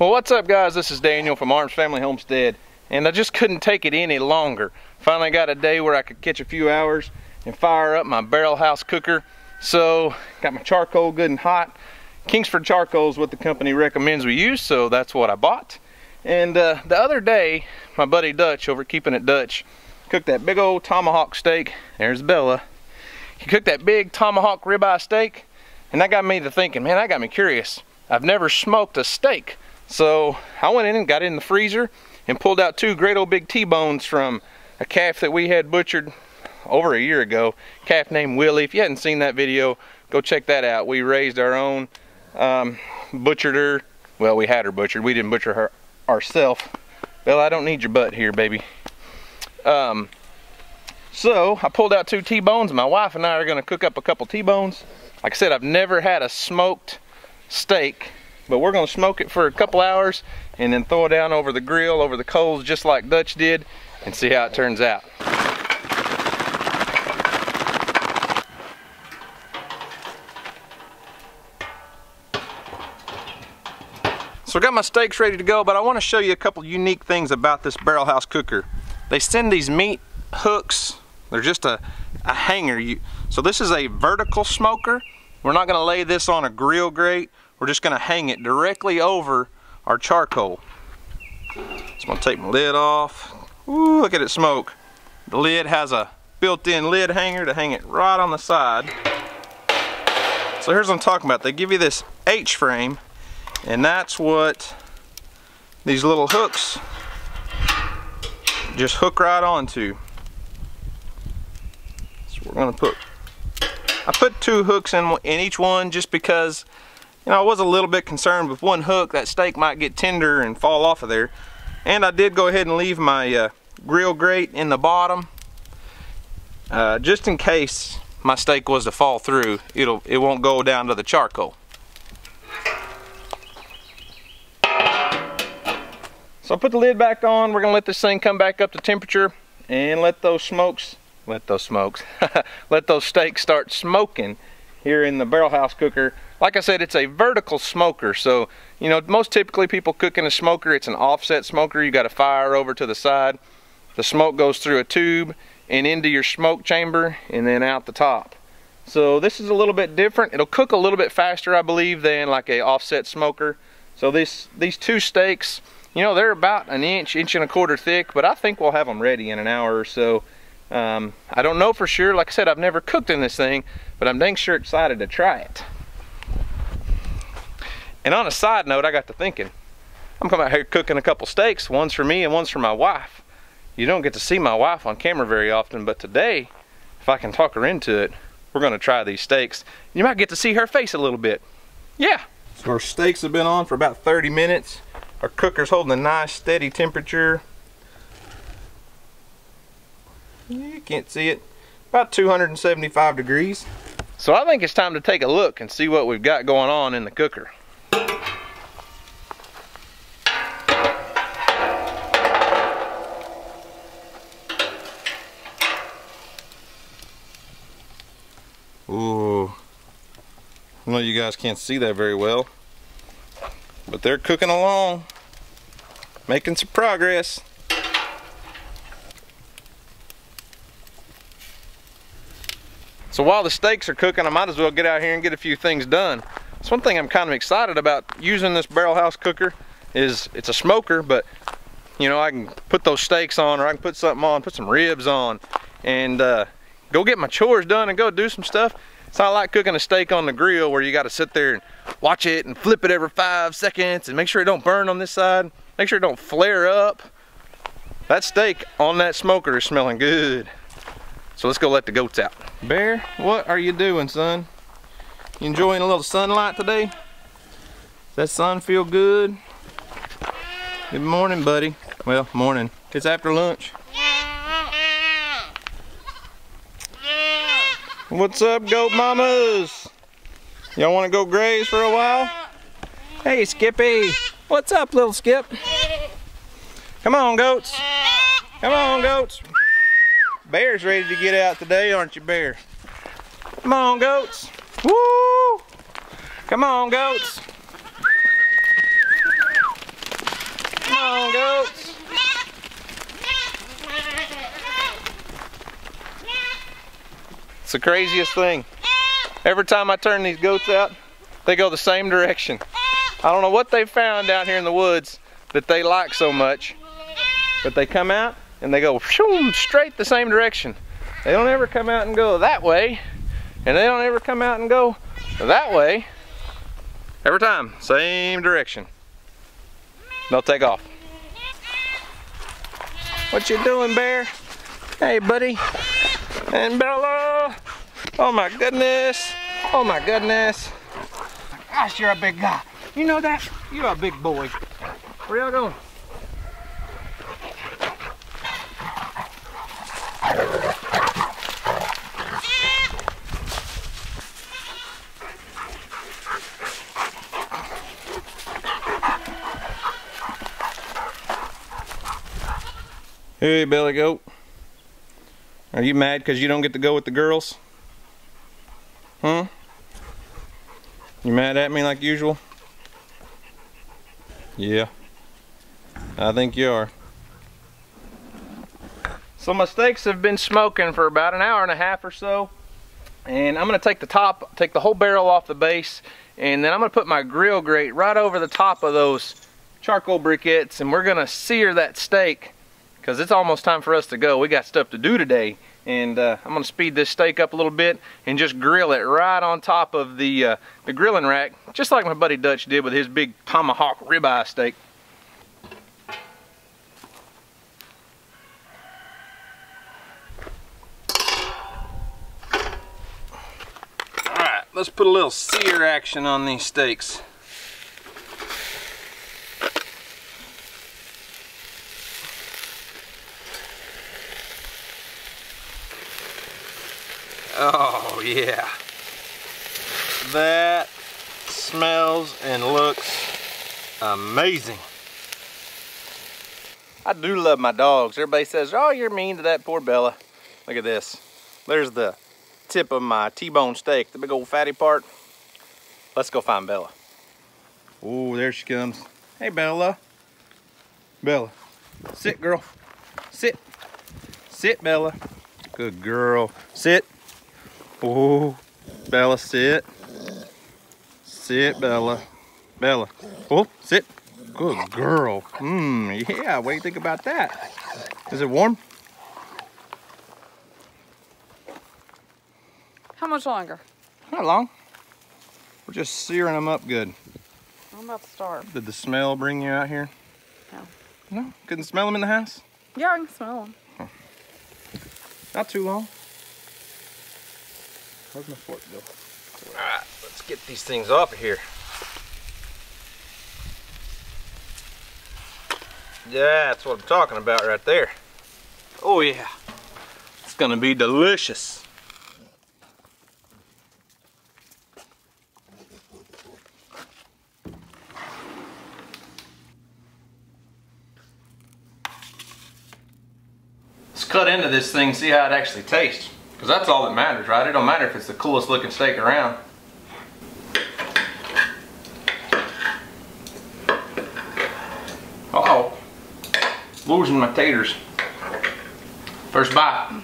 Well, what's up guys, this is Daniel from Arms Family Homestead, and I just couldn't take it any longer. Finally got a day where I could catch a few hours and fire up my barrel house cooker. So got my charcoal good and hot. Kingsford charcoal is what the company recommends we use, so that's what I bought. And the other day my buddy Dutch over at Keeping It Dutch cooked that big old tomahawk steak. There's Bella. He cooked that big tomahawk ribeye steak, and that got me to thinking, man, that got me curious. I've never smoked a steak. So I went in and got in the freezer and pulled out two great old big T-bones from a calf that we had butchered over a year ago. Calf named Willie. If you hadn't seen that video, go check that out. We raised our own, butchered her. Well, we had her butchered. We didn't butcher her ourselves. Well, I don't need your butt here, baby. So I pulled out two T-bones. My wife and I are going to cook up a couple T-bones. Like I said, I've never had a smoked steak, but we're going to smoke it for a couple hours and then throw it down over the grill, over the coals, just like Dutch did, and see how it turns out. So I got my steaks ready to go, but I want to show you a couple unique things about this barrel house cooker. They send these meat hooks. They're just a hanger. So this is a vertical smoker. We're not going to lay this on a grill grate. We're just going to hang it directly over our charcoal. So I'm going to take my lid off. Ooh, look at it smoke. The lid has a built-in lid hanger to hang it right on the side. So here's what I'm talking about. They give you this H-frame, and that's what these little hooks just hook right onto. So we're going to put, I put two hooks in each one just because, you know, I was a little bit concerned with one hook that steak might get tender and fall off of there. And I did go ahead and leave my grill grate in the bottom, just in case my steak was to fall through. It won't go down to the charcoal. So I put the lid back on. We're gonna let this thing come back up to temperature and let those steaks start smoking here in the barrel house cooker. Like I said, it's a vertical smoker, so you know, most typically people cook in a smoker, it's an offset smoker. You got a fire over to the side. The smoke goes through a tube and into your smoke chamber and then out the top. So this is a little bit different. It'll cook a little bit faster, I believe, than like a offset smoker. So these two steaks, you know, they're about an inch and a quarter thick, but I think we'll have them ready in an hour or so. I don't know for sure. Like I said, I've never cooked in this thing, but I'm dang sure excited to try it. And on a side note, I got to thinking, I'm coming out here cooking a couple steaks. One's for me and one's for my wife. You don't get to see my wife on camera very often, but today, if I can talk her into it, we're gonna try these steaks. You might get to see her face a little bit. Yeah. So our steaks have been on for about 30 minutes. Our cooker's holding a nice steady temperature. You can't see it. About 275 degrees. So I think it's time to take a look and see what we've got going on in the cooker. Ooh. I know you guys can't see that very well, but they're cooking along, making some progress. So while the steaks are cooking, I might as well get out here and get a few things done. So one thing I'm kind of excited about using this barrel house cooker is it's a smoker, but you know, I can put those steaks on, or I can put something on, put some ribs on, and go get my chores done and go do some stuff. It's not like cooking a steak on the grill where you got to sit there and watch it and flip it every 5 seconds and make sure it don't burn on this side, make sure it don't flare up. That steak on that smoker is smelling good. So let's go let the goats out. Bear, what are you doing, son? You enjoying a little sunlight today? Does that sun feel good? Good morning, buddy. Well, morning. It's after lunch. What's up, goat mamas? Y'all want to go graze for a while? Hey, Skippy. What's up, little Skip? Come on, goats. Come on, goats. Bear's ready to get out today, aren't you, Bear? Come on, goats. Woo! Come on, goats. on, goats. It's the craziest thing. Every time I turn these goats out, they go the same direction. I don't know what they found down here in the woods that they like so much, but they come out and they go straight the same direction. They don't ever come out and go that way, and they don't ever come out and go that way. Every time, same direction. They'll take off. What you doing, Bear? Hey, buddy. And Bella. Oh my goodness. Oh my goodness. Gosh, you're a big guy. You know that? You're a big boy. Where y'all going? Hey, Billy Goat. Are you mad because you don't get to go with the girls? Huh? You mad at me like usual? Yeah. I think you are. So my steaks have been smoking for about an hour and a half or so. And I'm gonna take the whole barrel off the base, and then I'm gonna put my grill grate right over the top of those charcoal briquettes, and we're gonna sear that steak because it's almost time for us to go. We got stuff to do today, and I'm gonna speed this steak up a little bit and just grill it right on top of the grilling rack, just like my buddy Dutch did with his big tomahawk ribeye steak. All right, let's put a little sear action on these steaks. Oh yeah, that smells and looks amazing. I do love my dogs. Everybody says, oh, you're mean to that poor Bella. Look at this. There's the tip of my T-bone steak, the big old fatty part. Let's go find Bella. Oh, there she comes. Hey, Bella. Bella, sit, girl. Sit. Sit, Bella. Good girl. Sit. Oh, Bella, sit. Sit, Bella. Bella. Oh, sit. Good girl. Yeah, what do you think about that? Is it warm? How much longer? Not long. We're just searing them up good. I'm about to starve. Did the smell bring you out here? No. No? Couldn't smell them in the house? Yeah, I can smell them. Huh. Not too long. Where's my fork go? Alright, let's get these things off of here. Yeah, that's what I'm talking about right there. Oh yeah. It's gonna be delicious. Let's cut into this thing, see how it actually tastes. Because that's all that matters, right? It don't matter if it's the coolest looking steak around. Uh-oh. Losing my taters. First bite.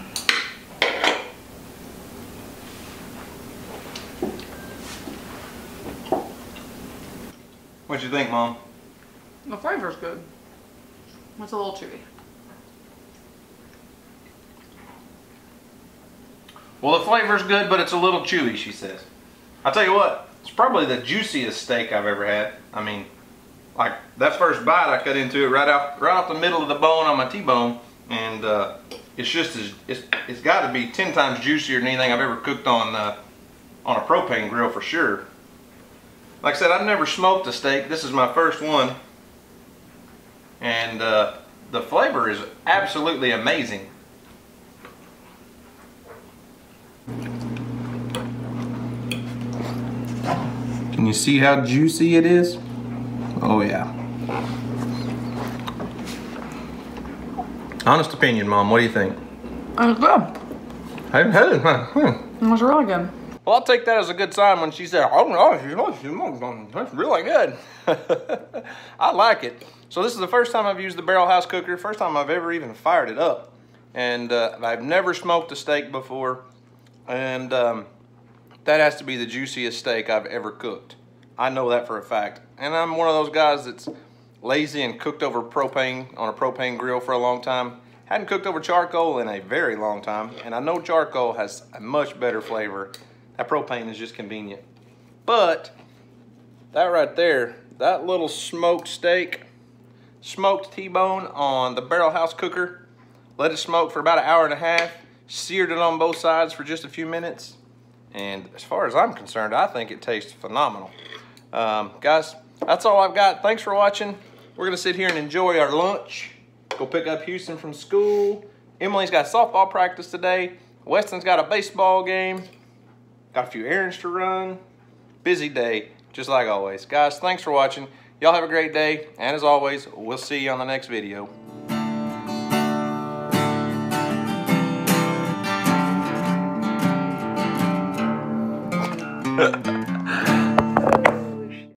What you think, Mom? The flavor's good. It's a little chewy. Well, the flavor's good, but it's a little chewy, she says. I'll tell you what, it's probably the juiciest steak I've ever had. I mean, like that first bite, I cut into it right off the middle of the bone on my T-bone, and it's just it's got to be 10 times juicier than anything I've ever cooked on a propane grill for sure. Like I said, I've never smoked a steak. This is my first one, and the flavor is absolutely amazing. Can you see how juicy it is? Oh yeah. Honest opinion, Mom, what do you think? It's good. Hey, It's really good. Well, I'll take that as a good sign when she said, oh no, that's really good. I like it. So this is the first time I've used the barrel house cooker, first time I've ever even fired it up. And I've never smoked a steak before. And that has to be the juiciest steak I've ever cooked. I know that for a fact. And I'm one of those guys that's lazy and cooked over propane on a propane grill for a long time. Hadn't cooked over charcoal in a very long time. And I know charcoal has a much better flavor. That propane is just convenient. But that right there, that little smoked steak, smoked T-bone on the barrel house cooker, let it smoke for about an hour and a half, seared it on both sides for just a few minutes, and as far as I'm concerned, I think it tastes phenomenal. Guys, that's all I've got. Thanks for watching. We're gonna sit here and enjoy our lunch, go pick up Houston from school. Emily's got softball practice today. Weston's got a baseball game. Got a few errands to run. Busy day, just like always. Guys, thanks for watching. Y'all have a great day, and as always, we'll see you on the next video.